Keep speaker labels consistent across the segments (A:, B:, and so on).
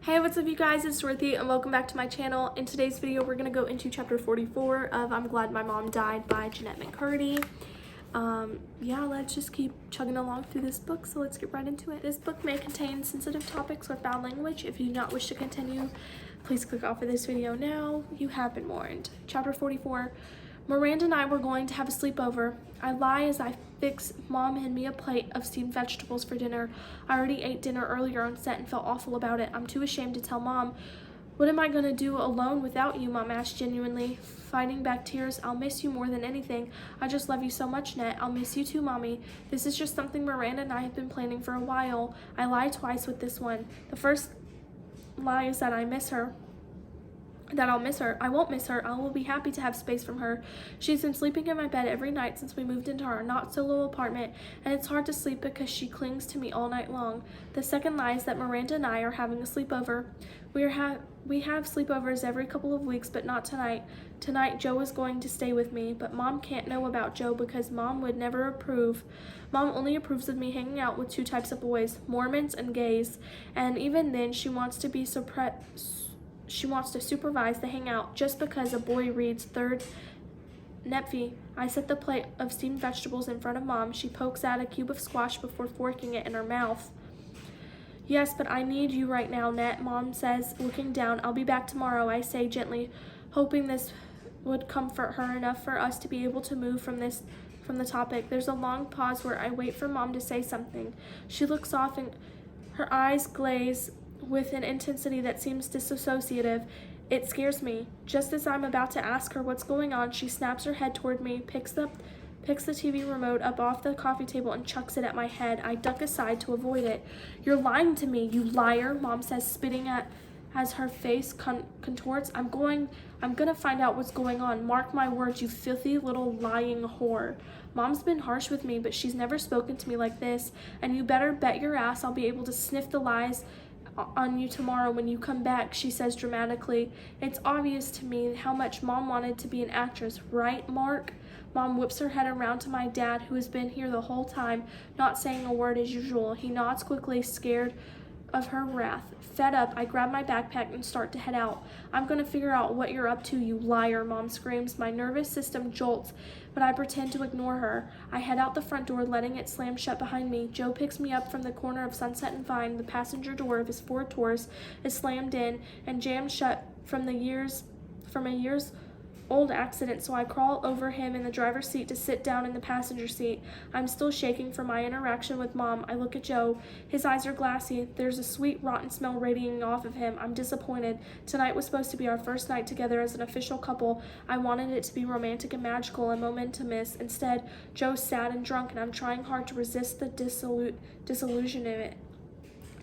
A: Hey, what's up you guys, it's Ch44 and welcome back to my channel. In today's video, we're going to go into chapter 44 of I'm Glad My Mom Died by Jeanette McCurdy. Yeah, let's just keep chugging along through this book, so let's get right into it. This book may contain sensitive topics or foul language. If you do not wish to continue, please click off of this video now. You have been warned. Chapter 44. Miranda and I were going to have a sleepover. I lie as I fix Mom had me a plate of steamed vegetables for dinner. I already ate dinner earlier on set and felt awful about it. I'm too ashamed to tell Mom. What am I going to do alone without you? Mom asked genuinely, fighting back tears. I'll miss you more than anything. I just love you so much, Net. I'll miss you too, Mommy. This is just something Miranda and I have been planning for a while. I lied twice with this one. The first lie is that I'll miss her. I won't miss her. I will be happy to have space from her. She's been sleeping in my bed every night since we moved into our not-so-low apartment, and it's hard to sleep because she clings to me all night long. The second lie is that Miranda and I are having a sleepover. We have sleepovers every couple of weeks, but not tonight. Tonight, Joe is going to stay with me, but Mom can't know about Joe because Mom would never approve. Mom only approves of me hanging out with two types of boys, Mormons and gays, and even then, she wants to supervise the hangout just because a boy reads third Nephi. I set the plate of steamed vegetables in front of Mom. She pokes out a cube of squash before forking it in her mouth. Yes, but I need you right now, Net, Mom says, looking down. I'll be back tomorrow, I say gently, hoping this would comfort her enough for us to be able to move from the topic. There's a long pause where I wait for Mom to say something. She looks off and her eyes glaze with an intensity that seems disassociative. It scares me. Just as I'm about to ask her what's going on, she snaps her head toward me, picks the TV remote up off the coffee table and chucks it at my head. I duck aside to avoid it. You're lying to me, you liar, Mom says, spitting as her face contorts. I'm gonna find out what's going on. Mark my words, you filthy little lying whore. Mom's been harsh with me, but she's never spoken to me like this, and you better bet your ass I'll be able to sniff the lies on you tomorrow when you come back, she says dramatically. It's obvious to me how much Mom wanted to be an actress, right, Mark? Mom whips her head around to my dad, who has been here the whole time, not saying a word as usual. He nods quickly, scared of her wrath. Fed up, I grab my backpack and start to head out. I'm gonna figure out what you're up to, you liar, Mom screams. My nervous system jolts, but I pretend to ignore her. I head out the front door, letting it slam shut behind me. Joe picks me up from the corner of Sunset and Vine. The passenger door of his Ford Taurus is slammed in and jammed shut from a year's old accident, so I crawl over him in the driver's seat to sit down in the passenger seat. I'm still shaking from my interaction with Mom. I look at Joe. His eyes are glassy. There's a sweet, rotten smell radiating off of him. I'm disappointed. Tonight was supposed to be our first night together as an official couple. I wanted it to be romantic and magical and momentous. Instead, Joe's sad and drunk, and I'm trying hard to resist the disillusion of it.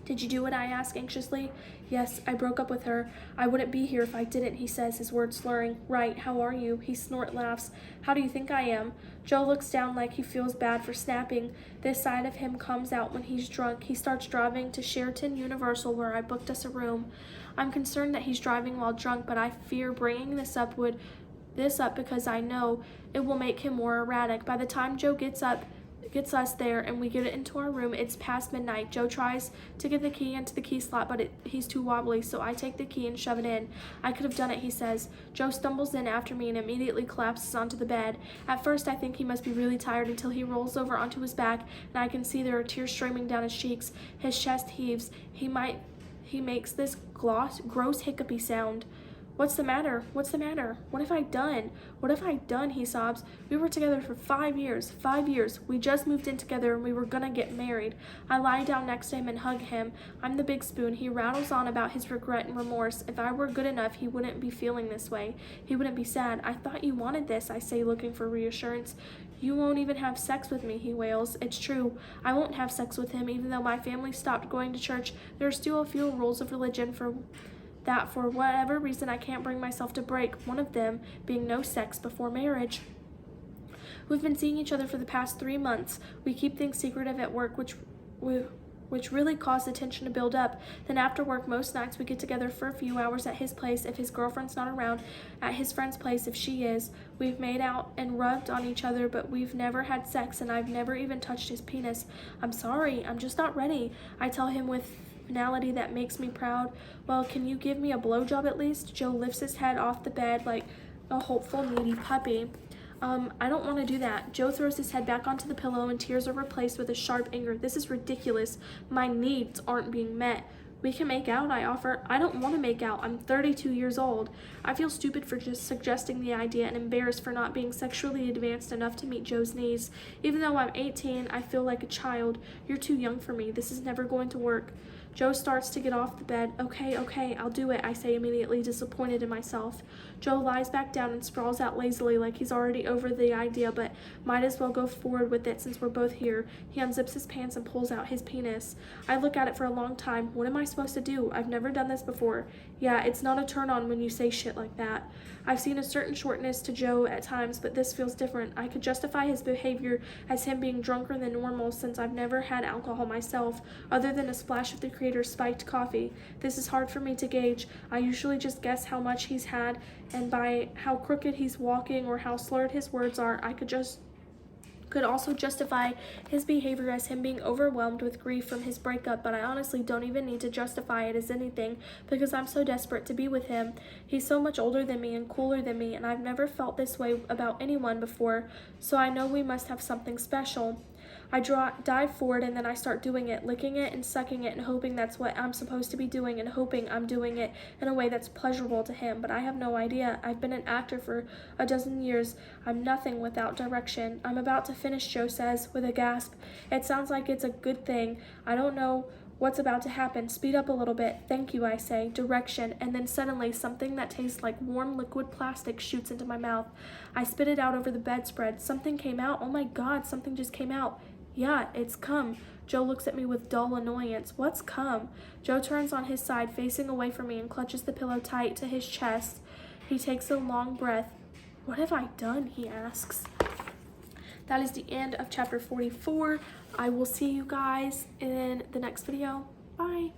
A: Did you do what I ask anxiously? Yes, I broke up with her. I wouldn't be here if I didn't, he says, his words slurring. Right, how are you? He laughs. How do you think I am? Joe looks down like he feels bad for snapping. This side of him comes out when he's drunk. He starts driving to Sheraton Universal, where I booked us a room. I'm concerned that he's driving while drunk, but I fear bringing this up because I know it will make him more erratic. By the time Joe gets us there and we get into our room, it's past midnight. Joe tries to get the key into the key slot, but he's too wobbly, so I take the key and shove it in. I could have done it, he says. Joe stumbles in after me and immediately collapses onto the bed. At first, I think he must be really tired until he rolls over onto his back, and I can see there are tears streaming down his cheeks. His chest heaves. He makes this gross hiccupy sound. What's the matter? What's the matter? What have I done? What have I done? He sobs. We were together for 5 years. 5 years. We just moved in together and we were gonna get married. I lie down next to him and hug him. I'm the big spoon. He rattles on about his regret and remorse. If I were good enough, he wouldn't be feeling this way. He wouldn't be sad. I thought you wanted this, I say, looking for reassurance. You won't even have sex with me, he wails. It's true. I won't have sex with him, even though my family stopped going to church. There are still a few rules of religion that for whatever reason I can't bring myself to break, one of them being no sex before marriage. We've been seeing each other for the past 3 months. We keep things secretive at work, which really caused the tension to build up. Then after work, most nights we get together for a few hours at his place if his girlfriend's not around, at his friend's place if she is. We've made out and rubbed on each other, but we've never had sex, and I've never even touched his penis. I'm sorry, I'm just not ready, I tell him with finality that makes me proud. Well, can you give me a blowjob at least? Joe lifts his head off the bed like a hopeful, needy puppy. I don't want to do that. Joe throws his head back onto the pillow and tears are replaced with a sharp anger. This is ridiculous. My needs aren't being met. We can make out, I offer. I don't want to make out. I'm 32 years old. I feel stupid for just suggesting the idea and embarrassed for not being sexually advanced enough to meet Joe's needs. Even though I'm 18, I feel like a child. You're too young for me. This is never going to work. Joe starts to get off the bed. Okay, I'll do it, I say immediately, disappointed in myself. Joe lies back down and sprawls out lazily like he's already over the idea, but might as well go forward with it since we're both here. He unzips his pants and pulls out his penis. I look at it for a long time. What am I supposed to do? I've never done this before. Yeah, it's not a turn on when you say shit like that. I've seen a certain shortness to Joe at times, but this feels different. I could justify his behavior as him being drunker than normal since I've never had alcohol myself, other than a splash of the Creator's spiked coffee. This is hard for me to gauge. I usually just guess how much he's had, and by how crooked he's walking or how slurred his words are, I could also justify his behavior as him being overwhelmed with grief from his breakup, but I honestly don't even need to justify it as anything because I'm so desperate to be with him. He's so much older than me and cooler than me, and I've never felt this way about anyone before, so I know we must have something special. I dive forward and then I start doing it, licking it and sucking it and hoping that's what I'm supposed to be doing and hoping I'm doing it in a way that's pleasurable to him, but I have no idea. I've been an actor for a dozen years. I'm nothing without direction. I'm about to finish, Joe says, with a gasp. It sounds like it's a good thing. I don't know what's about to happen. Speed up a little bit. Thank you, I say. Direction. And then suddenly something that tastes like warm liquid plastic shoots into my mouth. I spit it out over the bedspread. Something came out. Oh my God, something just came out. Yeah, it's cum. Joe looks at me with dull annoyance. What's cum? Joe turns on his side, facing away from me, and clutches the pillow tight to his chest. He takes a long breath. What have I done? He asks. That is the end of chapter 44. I will see you guys in the next video. Bye.